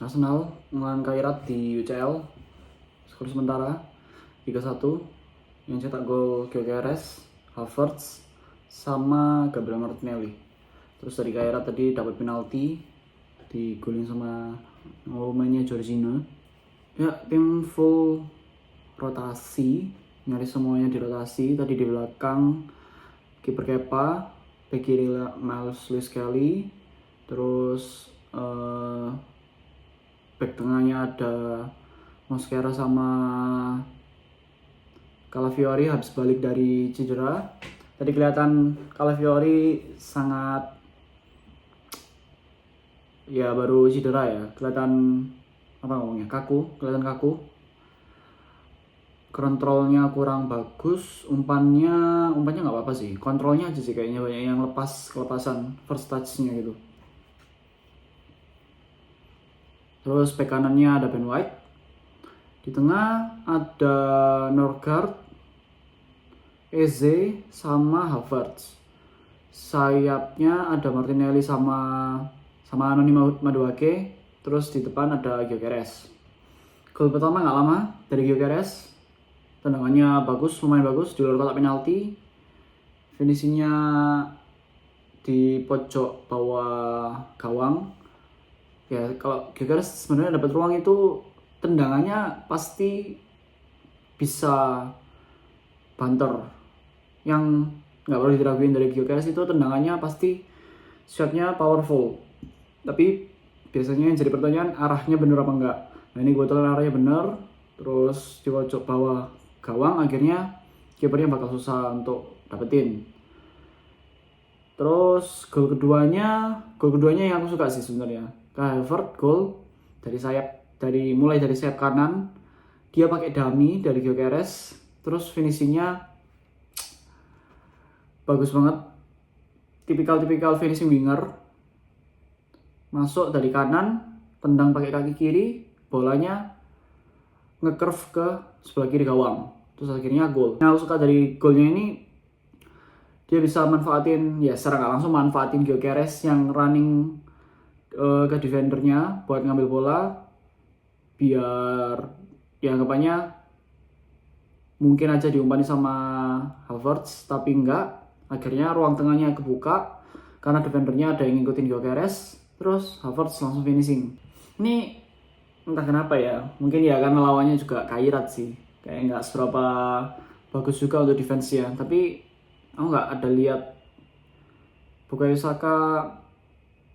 Arsenal melawan Kairat di UCL. Skor sementara 3-1. Yang cetak gol Gyökeres, Havertz, sama Gabriel Martinelli. Terus dari Kairat tadi dapat penalti, digolin sama pemainnya Jorginho. Ya, tim full rotasi, nyaris semuanya dirotasi. Tadi di belakang kiper Kepa, bek kiri Miles Lewis Kelly, terus back tengahnya ada Mosquera sama Calafiori habis balik dari cedera. Tadi kelihatan Calafiori sangat, ya baru cedera ya, kelihatan apa ngomongnya, kelihatan kaku. Kontrolnya kurang bagus, umpannya nggak apa-apa sih, kontrolnya aja sih kayaknya banyak yang kelepasan first touch-nya gitu. Terus back kanannya ada Ben White, di tengah ada Norgard, Eze sama Havertz. Sayapnya ada Martinelli sama Anoni Madueke. Terus di depan ada Gyökeres. Gol pertama nggak lama dari Gyökeres. Tendangannya bagus, lumayan bagus di luar kotak penalti. Finishingnya di pojok bawah gawang. Ya kalau Gyökeres sebenarnya dapat ruang itu tendangannya pasti bisa banter. Yang nggak perlu diraguin dari Gyökeres itu tendangannya pasti shotnya powerful. Tapi biasanya yang jadi pertanyaan arahnya bener apa enggak. Nah ini kebetulan arahnya bener. Terus di pojok bawah gawang, akhirnya kipernya bakal susah untuk dapetin. Terus gol keduanya yang aku suka sih sebenarnya. Kai Havertz gol dari mulai dari sayap kanan, dia pakai dummy dari Gyökeres. Terus finishingnya bagus banget, tipikal finishing winger. Masuk dari kanan, tendang pakai kaki kiri, bolanya nge-curve ke sebelah kiri gawang, terus akhirnya gol. Yang aku suka dari golnya ini, dia bisa manfaatin, ya secara nggak langsung manfaatin Gyökeres yang running ke defendernya buat ngambil bola, biar ya anggapannya mungkin aja diumpani sama Havertz, tapi enggak. Akhirnya ruang tengahnya kebuka karena defendernya ada yang ngikutin Gyökeres, terus Havertz langsung finishing. Ini entah kenapa ya, mungkin ya karena lawannya juga Kairat sih, kayak nggak seberapa bagus juga untuk defense-nya. Tapi aku nggak ada lihat Bukayo Saka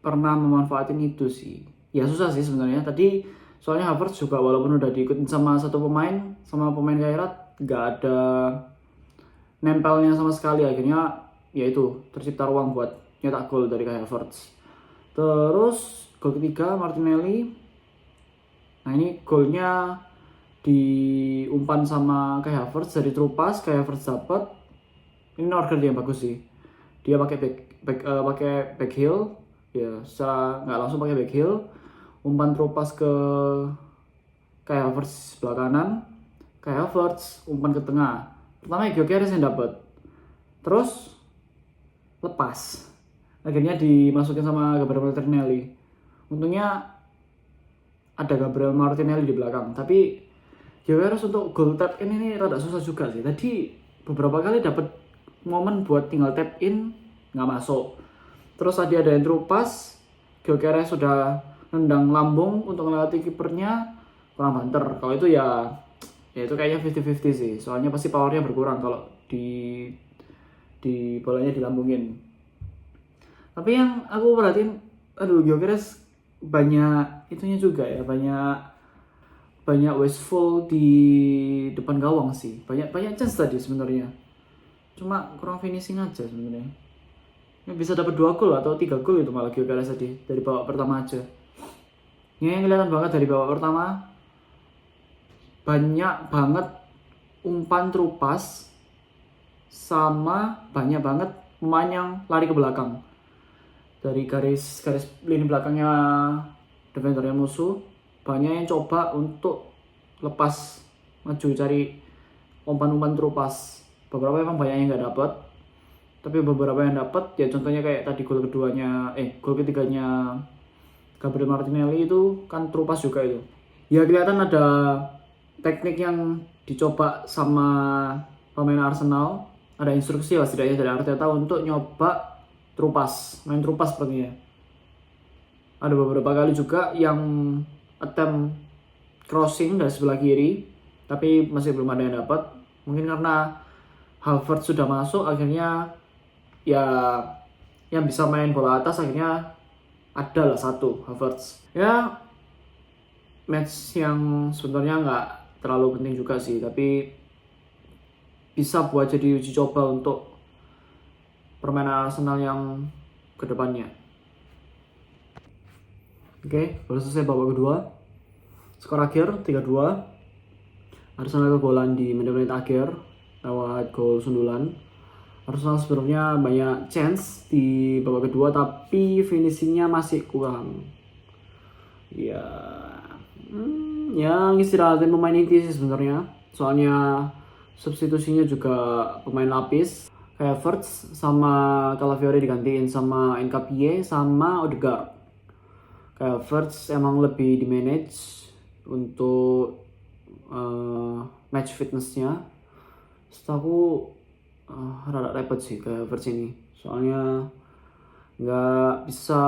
pernah memanfaatin itu sih. Ya susah sih sebenarnya. Tadi soalnya Havertz juga walaupun udah diikutin sama pemain Kairat, nggak ada nempelnya sama sekali. Akhirnya ya itu tercipta ruang buat nyetak gol dari Kai Havertz. Terus gol ketiga Martinelli. Nah ini golnya diumpan sama Kai Havertz dari Trupas. Kai Havertz dapat. Ini Norgard yang bagus sih. Dia pakai back heel. Ya, secara nggak langsung pakai back heel. Umpan Trupas ke Kai Havertz sebelah kanan. Kai Havertz umpan ke tengah. Pertama Gyökeres yang dapat. Terus lepas. Akhirnya dimasukin sama Gabriel Martinelli. Untungnya ada Gabriel Martinelli di belakang, tapi Gyökeres untuk goal tap in ini rada susah juga sih. Tadi beberapa kali dapat momen buat tinggal tap in, nggak masuk. Terus tadi ada yang terupas, Gyökeres sudah nendang lambung untuk melewati kipernya, kurang banter. Kalau itu ya itu kayaknya 50-50 sih. Soalnya pasti powernya berkurang kalau di bolanya dilambungin. Tapi yang aku perhatiin, Gyökeres banyak itunya juga ya, banyak wasteful di depan gawang sih. Banyak chance tadi sebenarnya. Cuma kurang finishing aja sebenarnya. Bisa dapat 2 gol atau 3 gol itu malah Gyökeres tadi dari babak pertama aja. Yang kelihatan banget dari babak pertama, banyak banget umpan terupas sama banyak banget pemain yang lari ke belakang. Dari garis lini belakangnya defendernya musuh, banyak yang coba untuk lepas maju cari umpan-umpan terupas. Beberapa emang banyak yang nggak dapat, tapi beberapa yang dapat ya, contohnya kayak tadi gol ketiganya Gabriel Martinelli itu kan terupas juga itu. Ya kelihatan ada teknik yang dicoba sama pemain Arsenal, ada instruksi lah setidaknya dari Arteta untuk nyoba terupas, main terupas sepertinya. Ada beberapa kali juga yang attempt crossing dari sebelah kiri, tapi masih belum ada yang dapat. Mungkin karena Havertz sudah masuk, akhirnya ya yang bisa main bola atas akhirnya ada lah satu Havertz. Ya match yang sebenarnya nggak terlalu penting juga sih, tapi bisa buat jadi uji coba untuk permainan Arsenal yang kedepannya. Oke, baru selesai babak kedua. Skor akhir 3-2. Arsenal kebobolan di menit-menit akhir lewat gol sundulan. Arsenal sebelumnya banyak chance di babak kedua, tapi finishingnya masih kurang. Ya, istirahatin pemain inti sih sebenarnya. Soalnya substitusinya juga pemain lapis. Kayak Havertz sama Calafiori digantiin sama Nketiah sama Odegaard. Kayak Havertz emang lebih di manage untuk match fitnessnya. Setahu rada repot sih kayak Havertz ini. Soalnya nggak bisa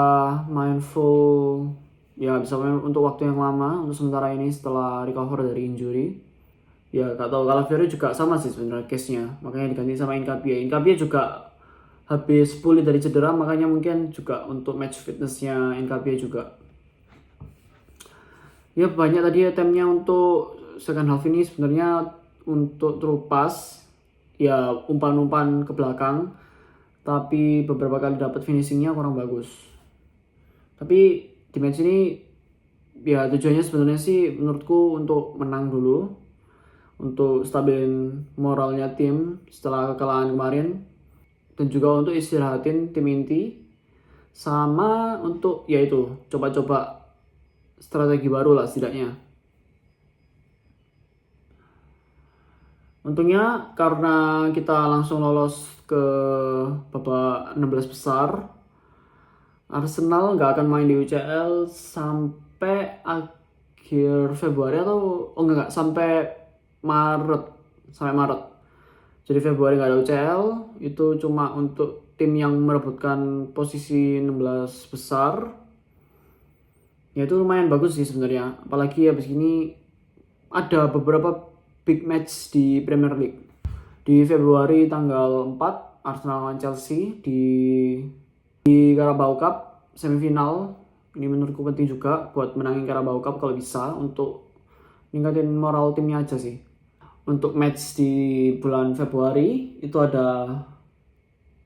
main full, ya bisa main untuk waktu yang lama untuk sementara ini setelah recover dari injury. Ya gak tahu, Calafiori juga sama sih sebenarnya case-nya, makanya diganti sama Nketiah. Nketiah juga habis pulih dari cedera, makanya mungkin juga untuk match fitnessnya Nketiah juga. Ya banyak tadi attempt-nya untuk second half ini sebenarnya untuk terupas, ya umpan-umpan ke belakang, tapi beberapa kali dapat finishingnya kurang bagus. Tapi di match ini ya tujuannya sebenarnya sih menurutku untuk menang dulu, untuk stabilin moralnya tim setelah kekalahan kemarin, dan juga untuk istirahatin tim inti, sama untuk yaitu coba-coba strategi baru lah setidaknya. Untungnya karena kita langsung lolos ke babak 16 besar, Arsenal nggak akan main di UCL sampai akhir Februari atau enggak sampai Maret. Jadi Februari nggak ada UCL, itu cuma untuk tim yang merebutkan posisi 16 besar. Ya itu lumayan bagus sih sebenarnya, apalagi habis ini ada beberapa big match di Premier League. Di Februari tanggal 4 Arsenal lawan Chelsea di Carabao Cup semifinal. Ini menurutku penting juga buat menangin Carabao Cup kalau bisa, untuk ningkatin moral timnya aja sih. Untuk match di bulan Februari itu ada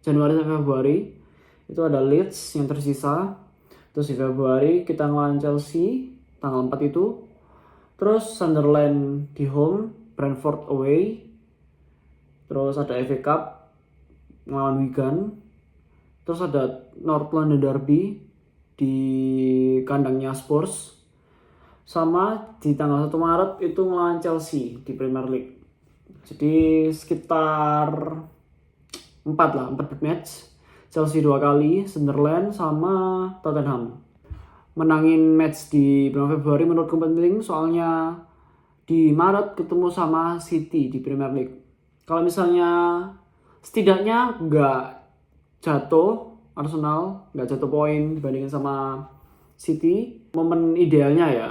Januari sampai Februari itu ada Leeds yang tersisa. Terus di Februari kita ngelawan Chelsea tanggal 4 itu. Terus Sunderland di home, Brentford away. Terus ada FA Cup ngelawan Wigan. Terus ada North London Derby di kandangnya Spurs. Sama di tanggal 1 Maret itu ngelawan Chelsea di Premier League. Jadi sekitar 4 big match. Chelsea 2 kali, Sunderland sama Tottenham. Menangin match di bulan Februari menurutku penting, soalnya di Maret ketemu sama City di Premier League. Kalau misalnya setidaknya nggak jatuh Arsenal, nggak jatuh poin dibandingin sama City, momen idealnya ya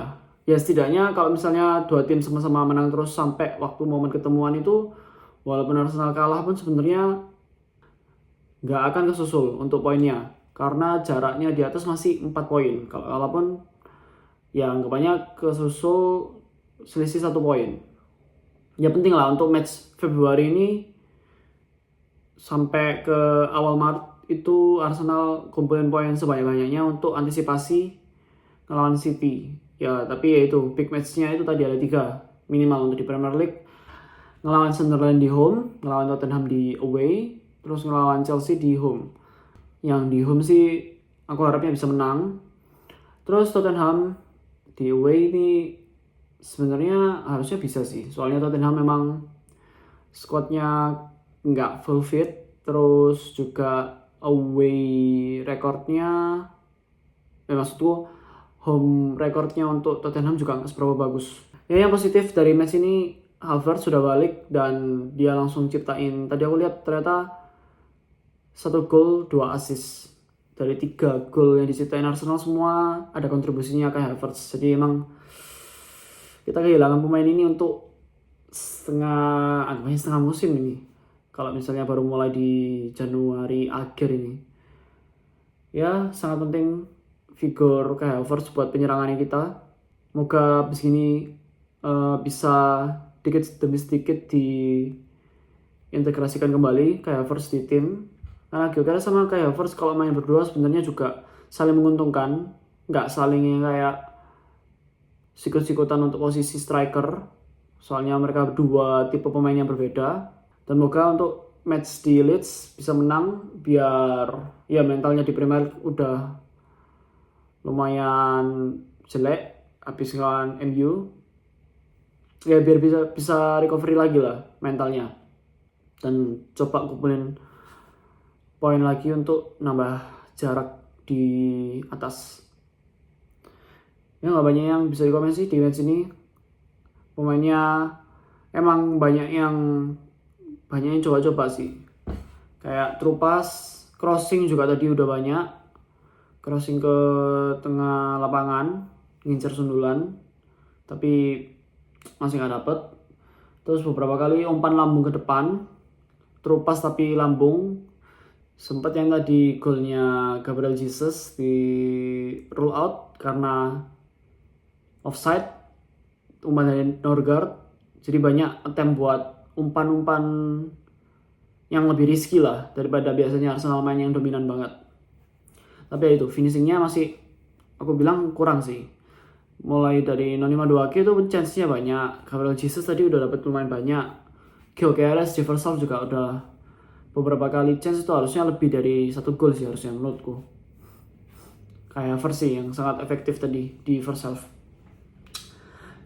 setidaknya kalau misalnya dua tim sama-sama menang terus sampai waktu momen ketemuan itu, walaupun Arsenal kalah pun sebenarnya nggak akan kesusul untuk poinnya, karena jaraknya di atas masih 4 poin. Kalaupun ya anggapannya kesusul selisih 1 poin. Ya penting lah untuk match Februari ini sampai ke awal Maret itu Arsenal kumpulin poin sebanyak-banyaknya untuk antisipasi ngelawan City. Ya tapi ya itu big match-nya itu tadi ada 3 minimal untuk di Premier League. Ngelawan Sunderland di home, ngelawan Tottenham di away, terus ngelawan Chelsea di home. Yang di home sih aku harapnya bisa menang. Terus Tottenham di away ini sebenarnya harusnya bisa sih, soalnya Tottenham memang squadnya nggak full fit. Terus juga away recordnya, maksudku home recordnya untuk Tottenham juga nggak seberapa bagus. Ya, yang positif dari match ini, Havertz sudah balik dan dia langsung ciptain. Tadi aku lihat ternyata 1 gol 2 assist. Dari 3 gol yang diciptain Arsenal semua ada kontribusinya ke Havertz. Jadi emang kita kehilangan pemain ini untuk setengah musim ini. Kalau misalnya baru mulai di Januari akhir ini. Ya, sangat penting figur kayak Havertz buat penyerangannya kita. Moga abis ini bisa sedikit demi sedikit diintegrasikan kembali kayak Havertz di tim. Karena Gyökeres sama kayak Havertz kalau main berdua sebenarnya juga saling menguntungkan. Nggak saling yang kayak sikut-sikutan untuk posisi striker. Soalnya mereka berdua tipe pemain yang berbeda. Dan moga untuk match di Leeds bisa menang biar ya mentalnya di Premier League udah lumayan jelek habis ngelawan MU. Ya biar bisa recovery lagi lah mentalnya. Dan coba kumpulin poin lagi untuk nambah jarak di atas. Ya nggak banyak yang bisa dikomen sih di match ini. Pemainnya emang banyak yang coba-coba sih. Kayak through pass, crossing juga tadi udah banyak. Crossing ke tengah lapangan, ngincer sundulan. Tapi masih nggak dapet. Terus beberapa kali umpan lambung ke depan. Through pass tapi lambung. Sempat yang tadi golnya Gabriel Jesus di rule out karena offside, umpan dari Norgard. Jadi banyak attempt buat umpan-umpan yang lebih risky lah daripada biasanya Arsenal main yang dominan banget. Tapi ya itu, finishingnya masih aku bilang kurang sih. Mulai dari Noni Madueke itu chance-nya banyak. Gabriel Jesus tadi udah dapat lumayan banyak. Gyökeres di first half juga udah beberapa kali chance, itu harusnya lebih dari 1 gol sih harusnya menurutku. Kayak versi yang sangat efektif tadi di first half.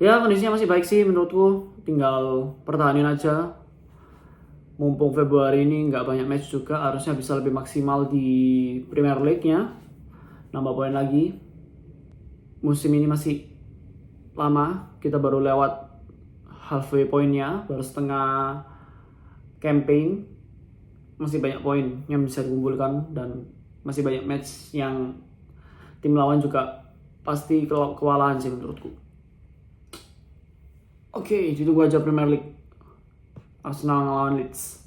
Ya kondisinya masih baik sih menurutku, tinggal pertahanin aja. Mumpung Februari ini nggak banyak match juga, harusnya bisa lebih maksimal di Premier League-nya. Nambah poin lagi. Musim ini masih lama, kita baru lewat halfway poinnya, baru setengah campaign. Masih banyak poin yang bisa dikumpulkan dan masih banyak match yang tim lawan juga pasti kewalahan sih menurutku. Oke, itu gua aja Premier League. Arsenal ngelawan Leeds.